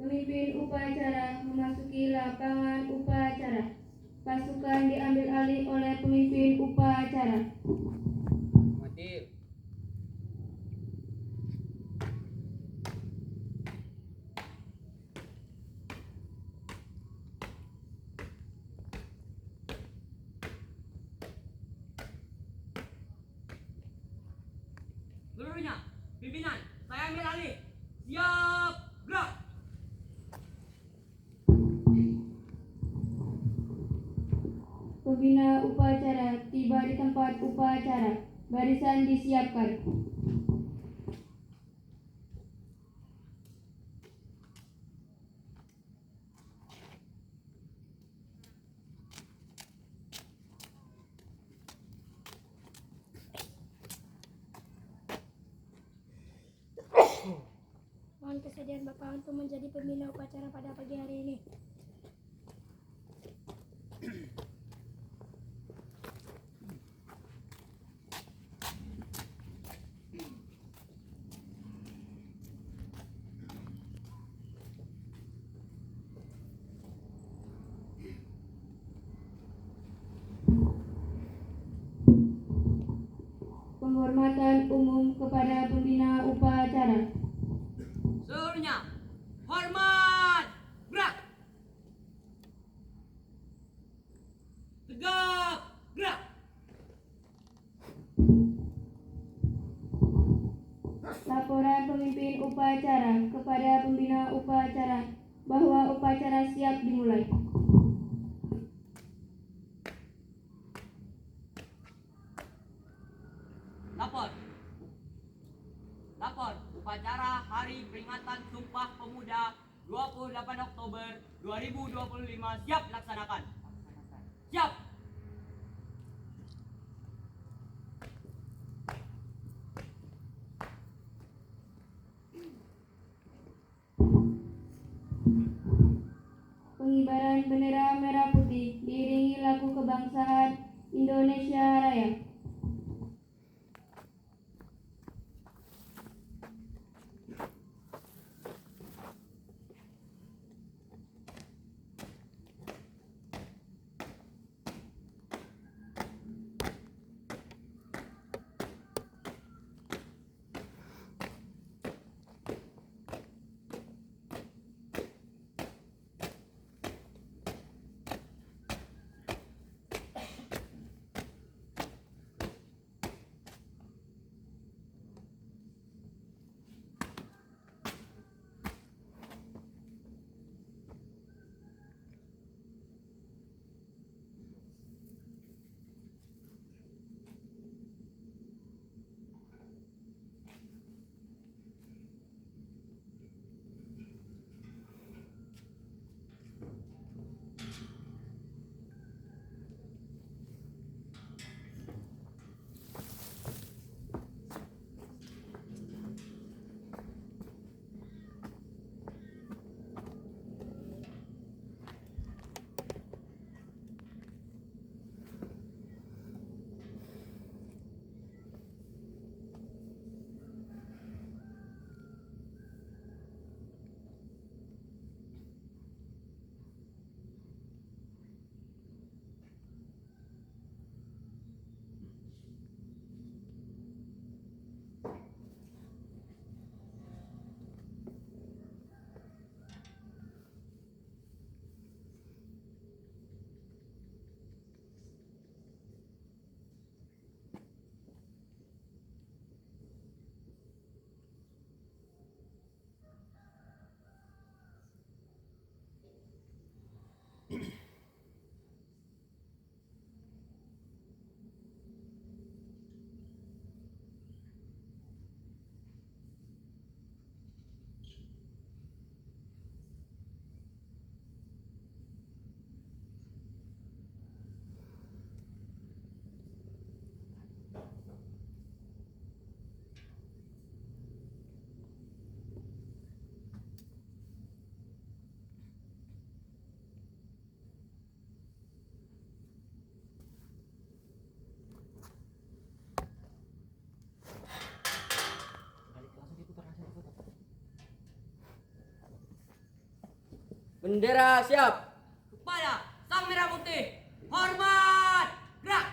Pemimpin upacara memasuki lapangan upacara. Pasukan diambil alih oleh pemimpin upacara. Mati. Seluruhnya, pimpinan, saya ambil alih. Siap, gerak. Pembina upacara tiba di tempat upacara. Barisan disiapkan. Mohon kesediaan Bapak untuk menjadi pembina upacara pada pagi hari ini. Penghormatan umum kepada pembina upacara. Seluruhnya, hormat, gerak. Tegak, gerak. Laporan pemimpin upacara kepada pembina upacara bahwa upacara siap dimulai. Lapor, upacara Hari Peringatan Sumpah Pemuda 28 Oktober 2025 siap laksanakan. Siap. Pengibaran bendera merah putih diiringi lagu kebangsaan Indonesia Raya. Bendera siap. Kepada Sang Merah Putih, hormat, gerak.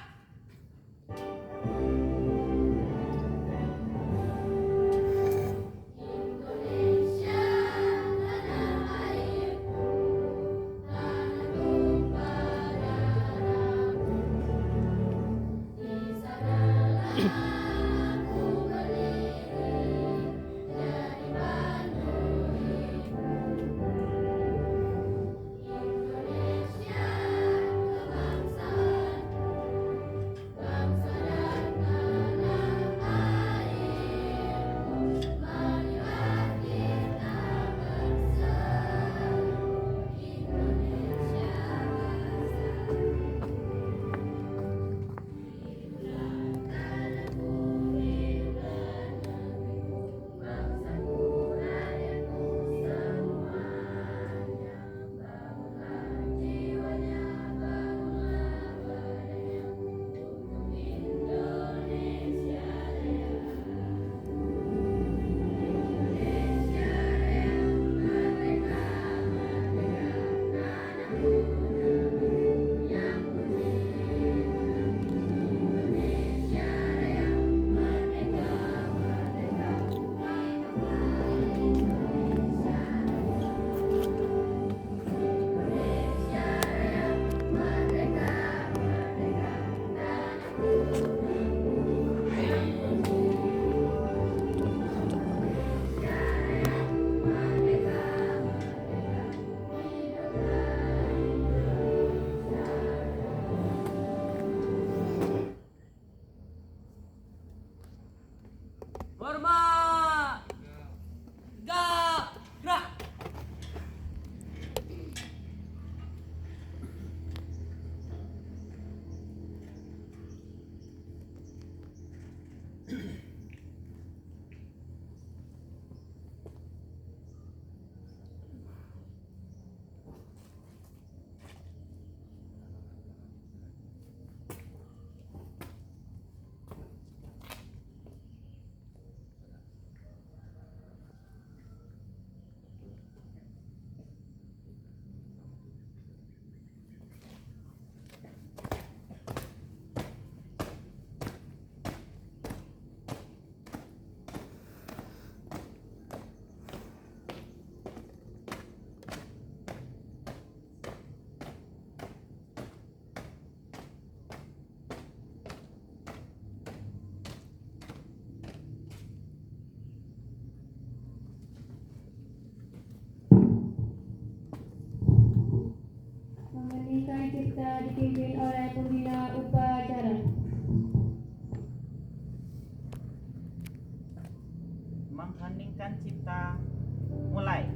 Hormat, tegak, gerak. Mengeningkan cipta dipimpin oleh pembina upacara. Mengheningkan cipta, mulai.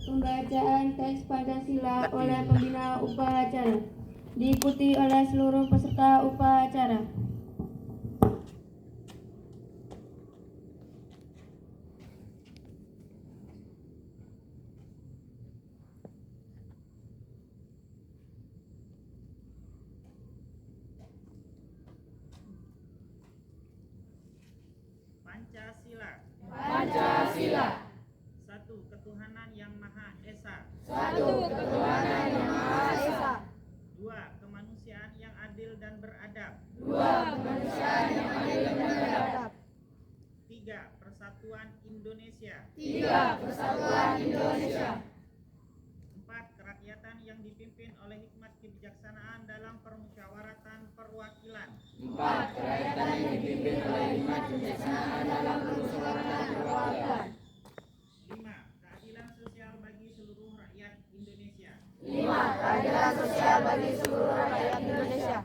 Pembacaan teks Pancasila oleh pembina upacara diikuti oleh seluruh peserta upacara. Pancasila. Pancasila. 1. Ketuhanan yang Maha Esa. 1. Ketuhanan yang Maha Esa. 2. Kemanusiaan yang adil dan beradab. 2. Kemanusiaan yang adil dan beradab. 3. Persatuan Indonesia. 3. Persatuan Indonesia. 4. Kerakyatan yang dipimpin oleh hikmat kebijaksanaan dalam permusyawaratan perwakilan. 4. Kerakyatan yang dipimpin oleh hikmat kebijaksanaan dalam permusyawaratan perwakilan. 5. Keadilan sosial bagi seluruh rakyat Indonesia. 5. Keadilan sosial bagi seluruh rakyat Indonesia.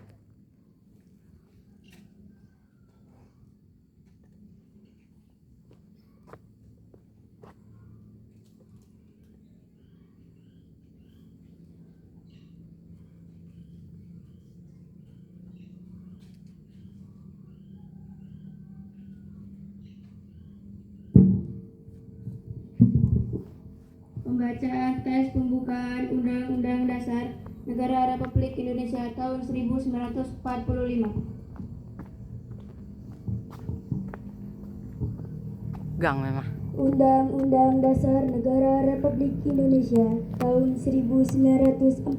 Pembacaan tes pembukaan Undang-Undang Dasar Negara Republik Indonesia tahun 1945. Gang memang. Undang-Undang Dasar Negara Republik Indonesia tahun 1945.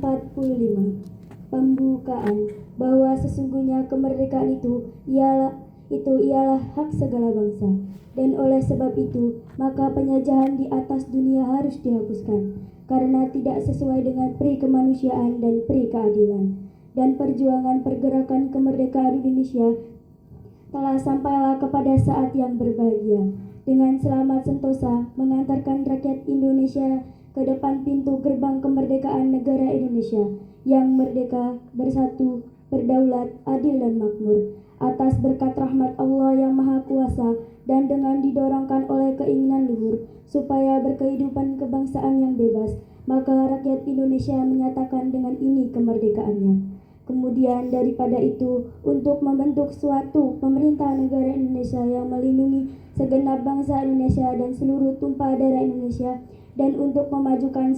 Pembukaan bahwa sesungguhnya kemerdekaan itu ialah hak segala bangsa, dan oleh sebab itu maka penjajahan di atas dunia harus dihapuskan, karena tidak sesuai dengan pri kemanusiaan dan pri keadilan. Dan perjuangan pergerakan kemerdekaan Indonesia telah sampailah kepada saat yang berbahagia, dengan selamat sentosa mengantarkan rakyat Indonesia ke depan pintu gerbang kemerdekaan negara Indonesia yang merdeka, bersatu, berdaulat, adil dan makmur, atas berkat rahmat Allah yang Maha Kuasa, dan dengan didorongkan oleh keinginan luhur supaya berkehidupan kebangsaan yang bebas, maka rakyat Indonesia menyatakan dengan ini kemerdekaannya. Kemudian daripada itu, untuk membentuk suatu pemerintah negara Indonesia yang melindungi segenap bangsa Indonesia dan seluruh tumpah darah Indonesia, dan untuk memajukan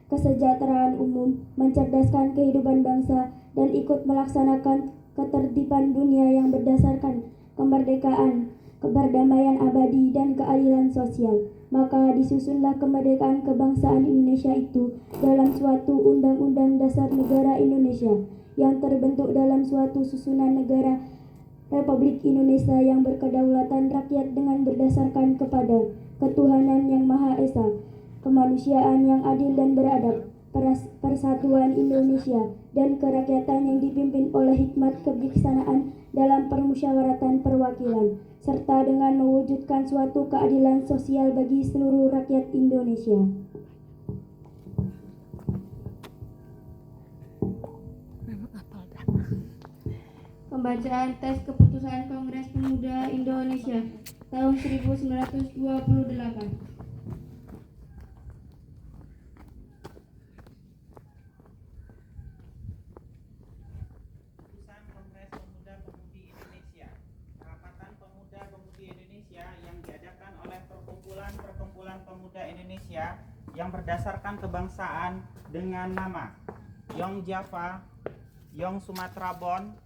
kesejahteraan umum, mencerdaskan kehidupan bangsa, dan ikut melaksanakan ketertiban dunia yang berdasarkan kemerdekaan, keperdamaian abadi, dan keadilan sosial. Maka disusunlah kemerdekaan kebangsaan Indonesia itu dalam suatu Undang-Undang Dasar Negara Indonesia yang terbentuk dalam suatu susunan negara Republik Indonesia yang berkedaulatan rakyat dengan berdasarkan kepada ketuhanan yang Maha Esa, kemanusiaan yang adil dan beradab, persatuan Indonesia, dan kerakyatan yang dipimpin oleh hikmat kebijaksanaan dalam permusyawaratan perwakilan, serta dengan mewujudkan suatu keadilan sosial bagi seluruh rakyat Indonesia. Pembacaan tes keputusan Kongres Pemuda Indonesia tahun 1928. Keputusan Kongres Pemuda-Pemudi Indonesia. Kerapatan Pemuda-Pemudi Indonesia yang diadakan oleh Perkumpulan Pemuda Indonesia yang berdasarkan kebangsaan dengan nama Yong Java, Yong Sumatera Bon,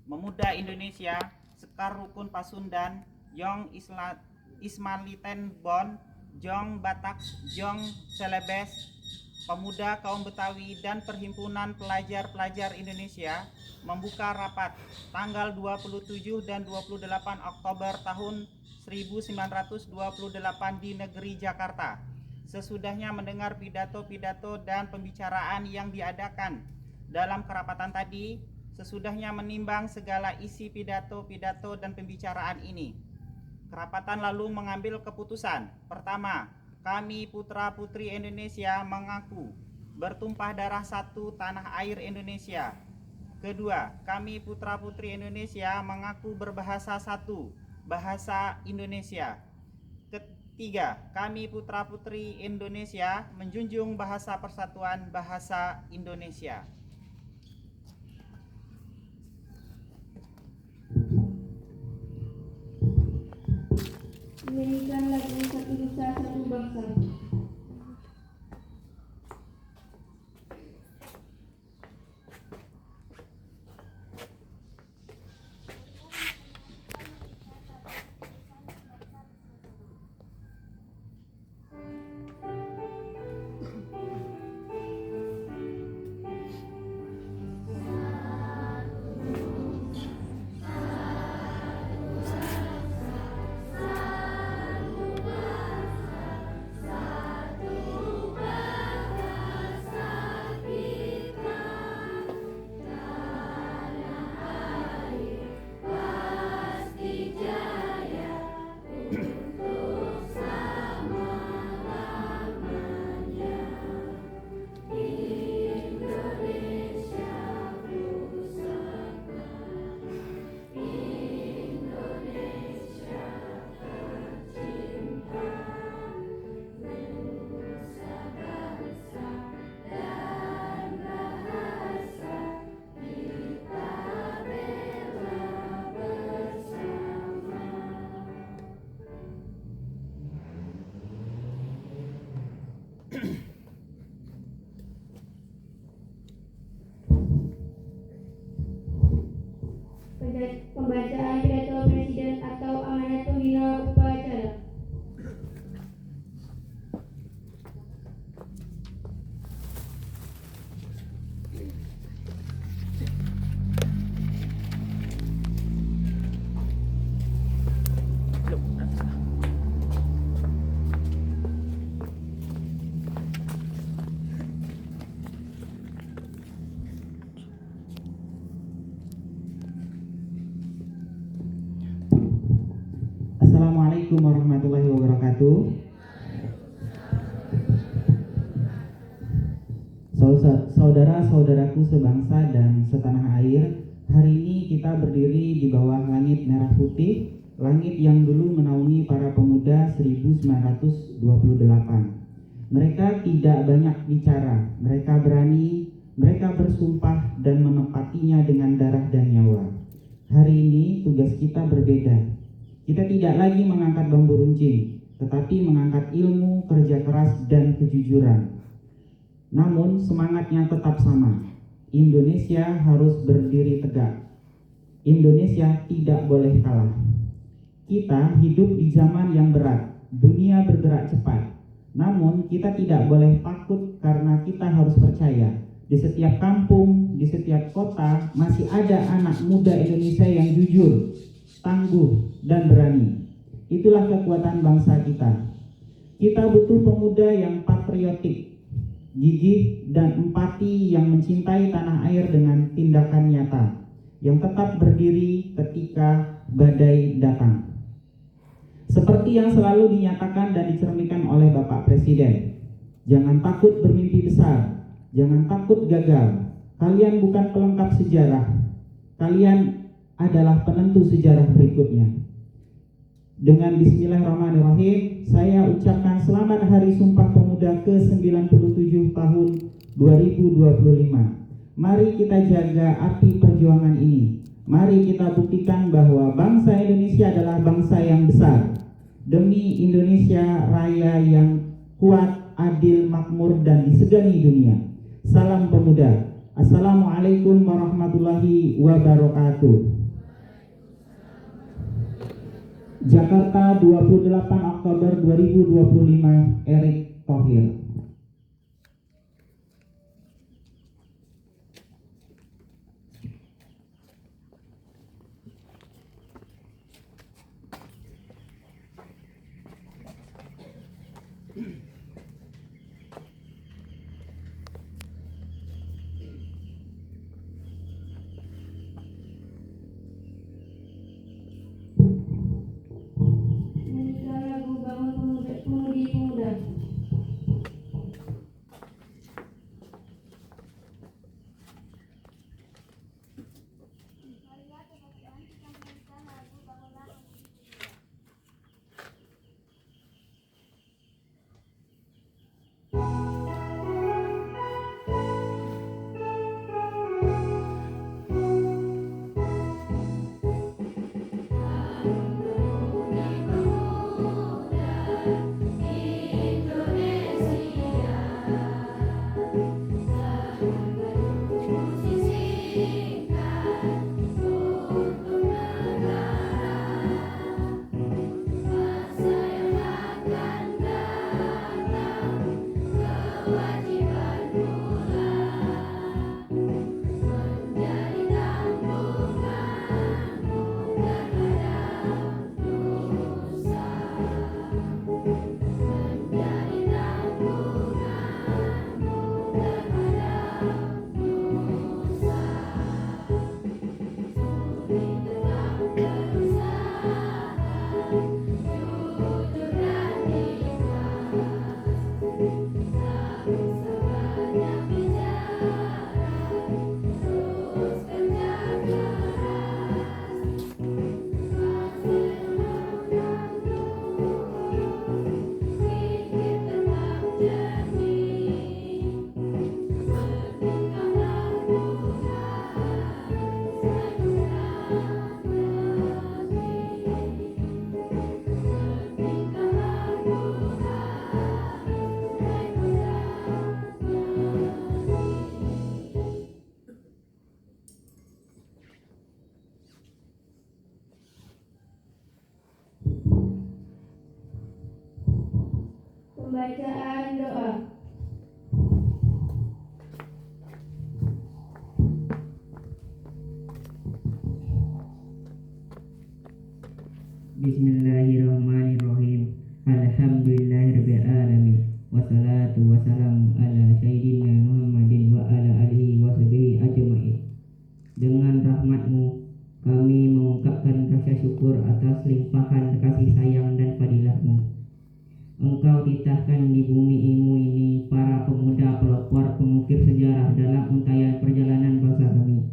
Pemuda Indonesia, Sekar Rukun Pasundan, Yong Ismaliten Bon, Jong Batak, Jong Celebes, Pemuda Kaum Betawi, dan Perhimpunan Pelajar-Pelajar Indonesia membuka rapat tanggal 27 dan 28 Oktober tahun 1928 di negeri Jakarta. Sesudahnya mendengar pidato-pidato dan pembicaraan yang diadakan dalam kerapatan tadi, sesudahnya menimbang segala isi pidato-pidato dan pembicaraan ini, kerapatan lalu mengambil keputusan. Pertama, kami putra-putri Indonesia mengaku bertumpah darah satu tanah air Indonesia. Kedua, kami putra-putri Indonesia mengaku berbahasa satu, bahasa Indonesia. Ketiga, kami putra-putri Indonesia menjunjung bahasa persatuan, bahasa Indonesia. Menyanyikan lagu Satu Nusa Satu Bangsa. Pembacaan pidato Presiden atau amanat pembina upacara. Assalamualaikum warahmatullahi wabarakatuh. Saudara-saudaraku sebangsa dan setanah air, hari ini kita berdiri di bawah langit merah putih, langit yang dulu menaungi para pemuda 1928. Mereka tidak banyak bicara, mereka berani, mereka bersumpah dan menepatinya dengan darah dan nyawa. Hari ini tugas kita berbeda. Kita tidak lagi mengangkat bambu runcing, tetapi mengangkat ilmu, kerja keras, dan kejujuran. Namun semangatnya tetap sama. Indonesia harus berdiri tegak. Indonesia tidak boleh kalah. Kita hidup di zaman yang berat. Dunia bergerak cepat. Namun kita tidak boleh takut karena kita harus percaya. Di setiap kampung, di setiap kota masih ada anak muda Indonesia yang jujur, tangguh, dan berani. Itulah kekuatan bangsa kita. Kita butuh pemuda yang patriotik, gigih, dan empati, yang mencintai tanah air dengan tindakan nyata, yang tetap berdiri ketika badai datang. Seperti yang selalu dinyatakan dan dicerminkan oleh Bapak Presiden, jangan takut bermimpi besar, jangan takut gagal. Kalian bukan pelengkap sejarah, kalian adalah penentu sejarah berikutnya. Dengan bismillahirrahmanirrahim, saya ucapkan selamat Hari Sumpah Pemuda ke-97 tahun 2025. Mari kita jaga api perjuangan ini. Mari kita buktikan bahwa bangsa Indonesia adalah bangsa yang besar. Demi Indonesia Raya yang kuat, adil, makmur, dan disegani dunia. Salam pemuda. Assalamualaikum warahmatullahi wabarakatuh. Jakarta, 28 Oktober 2025, Erick Thohir. Nyanyikan lagu Bangun Pemudi Pemuda. Pembacaan doa. Bismillahirrahmanirrahim. Alhamdulillahirabbil alamin. Wassalatu wassalamu ala sayyidina Muhammadin wa ala alihi washabihi ajmain. Dengan rahmat-Mu kami mengungkapkan rasa syukur atas limpahan kasih sayang dan fadilah-Mu. Engkau titahkan di bumi ilmu ini para pemuda pelopor pengukir sejarah dalam untaian perjalanan bangsa kami,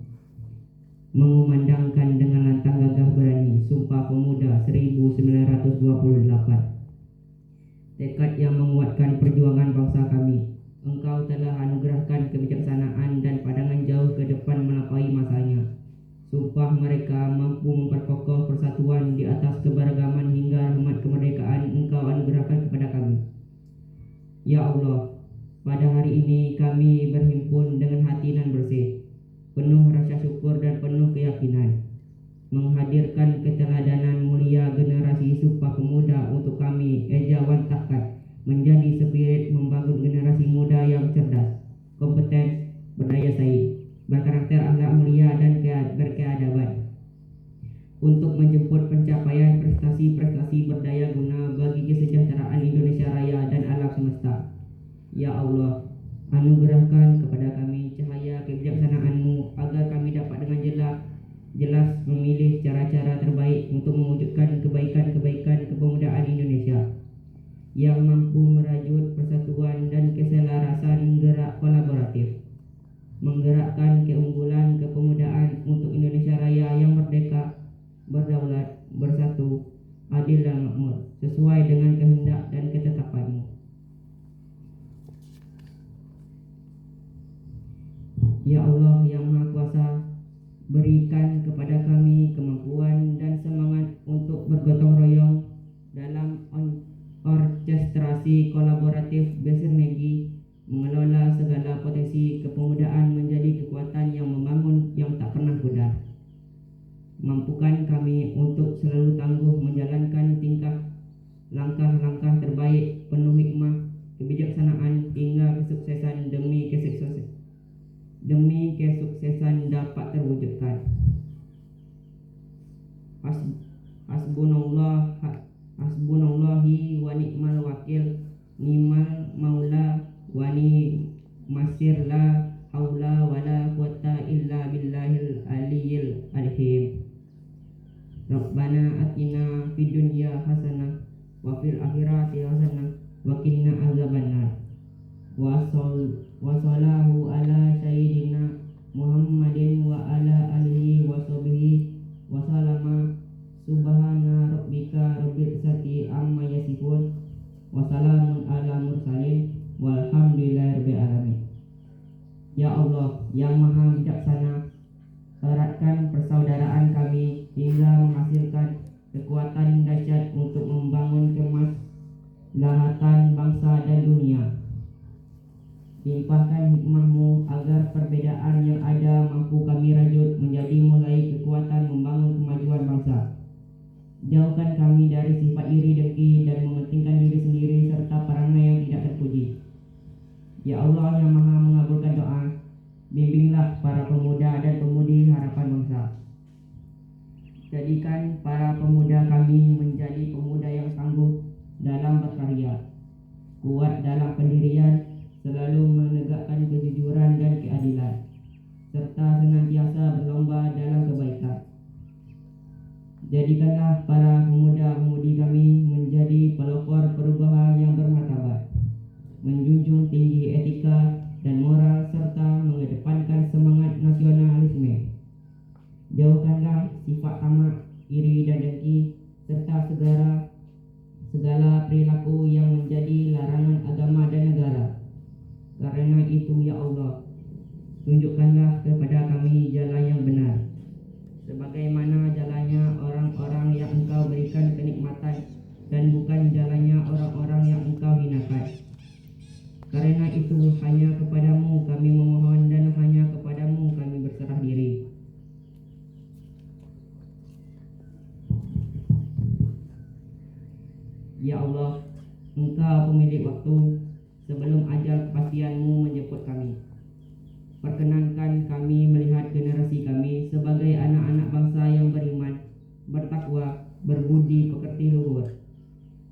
mengumandangkan dengan lantang gagah berani Sumpah Pemuda 1928. Tekad yang menguatkan perjuangan bangsa kami. Engkau telah anugerahkan kebijaksanaan dan pandangan jauh ke depan melampaui masanya. Sumpah mereka mampu memperkokoh persatuan di atas keberagaman hingga rahmat kemerdekaan Engkau anugerahkan kepada kami. Ya Allah, pada hari ini kami berhimpun dengan hati nan bersih, penuh rasa syukur dan penuh keyakinan, menghadirkan keteladanan mulia generasi Sumpah Pemuda untuk kami ejawantahkan menjadi spirit membangun generasi muda yang cerdas, kompeten, berdaya saing, berkarakter akhlak mulia dan berkeadaban, untuk menjemput pencapaian prestasi-prestasi berdaya guna bagi kesejahteraan Indonesia Raya dan alam semesta. Ya Allah, anugerahkan kepada kami cahaya kebijaksanaan-Mu agar kami dapat dengan jelas memilih cara-cara terbaik untuk mewujudkan kebaikan-kebaikan kepemudaan Indonesia yang mampu merajut persatuan dan keselarasan gerak kolaboratif, menggerakkan keunggulan kepemudaan untuk Indonesia Raya yang merdeka, berdaulat, bersatu, adil dan makmur, sesuai dengan kehendak dan ketetapan-Mu. Ya Allah yang Maha Kuasa, berikan kepada kami kemampuan dan semangat untuk bergotong royong dalam orkestrasi kolaboratif bersinergi, mengelola segala potensi kepemudaan menjadi kekuatan yang membangun yang tak pernah pudar. Mampukan kami untuk selalu tangguh menjalankan langkah-langkah terbaik penuh hikmah, kebijaksanaan hingga kesuksesan demi kesuksesan dapat terwujudkan. Hasbunallahi wa ni'mal wakil, ni'mal maula wa masir, la haula wa la quwata illa billahil aliyyil azim. Rabbana atina fid dunya hasanah wa fil akhirati hasanah wa qina azabannar. Wa sallallahu ala sayyidina Muhammadin wa ala alihi wa sahbihi wa salama. Subhana rabbika rabbil izzati amma yasifun wa salamun ala mursalin walhamdulillahirabbil alamin. Ya Allah yang Maha Bijaksana, eratkan persaudaraan kami hingga menghasilkan kekuatan dahsyat untuk membangun kemaslahatan bangsa dan dunia. Limpahkan hikmah-Mu agar perbedaan yang ada mampu kami rajut menjadi mulai kekuatan membangun kemajuan bangsa. Jauhkan kami dari sifat iri dengki dan mementingkan diri sendiri serta perangai yang tidak terpuji. Ya Allah yang Maha mengabulkan doa, bimbinglah para pemuda dan pemudi harapan bangsa. Jadikan para pemuda kami menjadi pemuda yang tangguh dalam berkarya, kuat dalam pendirian, selalu menegakkan kejujuran dan keadilan, serta senantiasa berlomba dalam kebaikan. Jadikanlah para pemuda-pemudi kami menjadi pelopor perubahan yang bermartabat, menjunjung tinggi etika dan moral serta mengedepankan semangat nasionalisme. Jauhkanlah sifat tamak, iri dan dengki serta segala perilaku yang menjadi larangan agama dan negara. Karena itu ya Allah, tunjukkanlah kepada kami jalan yang benar, sebagaimana jalannya orang-orang yang Engkau berikan kenikmatan dan bukan jalannya orang-orang yang Engkau hinakan. Karena itu hanya kepadamu kami memohon dan hanya kepadamu kami berserah diri. Ya Allah, Engkau pemilik waktu, sebelum ajal kepastian-Mu menjemput kami. Perkenankan kami melihat generasi kami sebagai anak-anak bangsa yang beriman, bertakwa, berbudi pekerti luhur,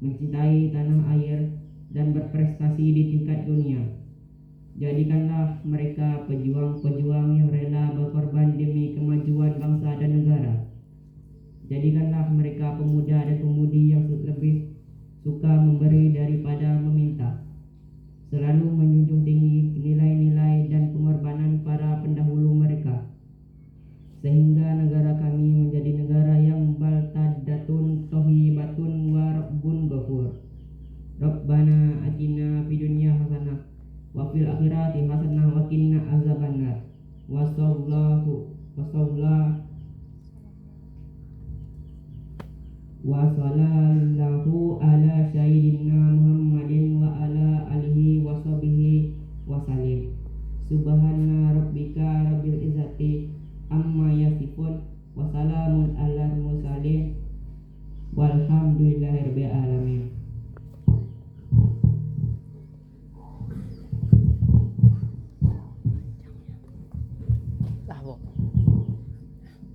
mencintai tanah air, dan berprestasi di tingkat dunia. Jadikanlah mereka pejuang-pejuang yang rela berkorban demi kemajuan bangsa dan negara. Jadikanlah mereka pemuda dan pemudi yang lebih suka memberi daripada meminta, selalu menjunjung tinggi nilai-nilai dan pengorbanan para pendahulu mereka, sehingga negara kami menjadi negara yang baltadatun tohibatun wa rabbun ghafur. Rabbana atina fid dunya hasanah wa fil akhirati hasanah wa qina azabannar. Wassallallahu ala sayyidina Muhammadin wa ala alihi wa sahbihi wa salim. Subhana rabbika rabbil izzati amma yasifun wa salamun alal mursalin walhamdulillahi rabbil alamin.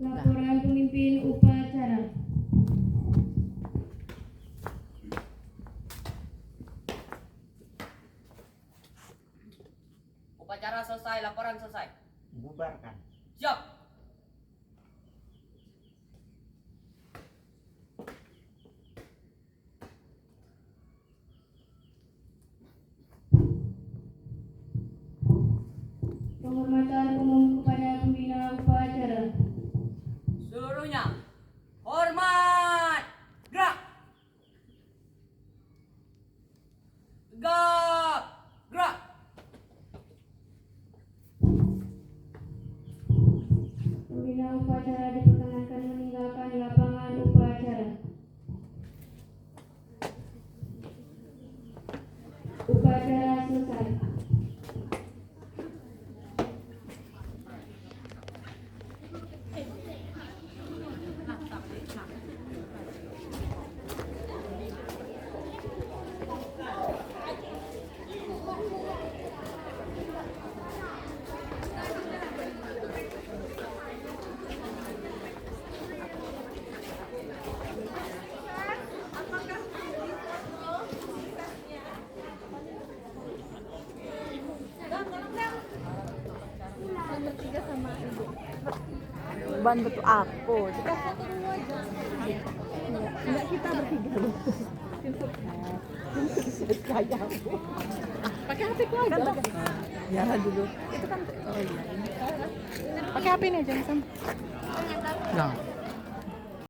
Laporan pemimpin upacara. Upacara selesai, laporan selesai. Bubarkan. Siap. Penghormatan umum kepada pembina upacara. Seluruhnya, hormat, gerak. Tegap, gerak. Pembina upacara diperkenankan meninggalkan lapangan upacara. Upacara selesai. Ban betul aku. Enggak, kita bertiga betul. Kayak aku. Pakai HP ku aja. Ya dulu. Itu kan oh iya. Pakai HP ini aja, Sam. Jangan.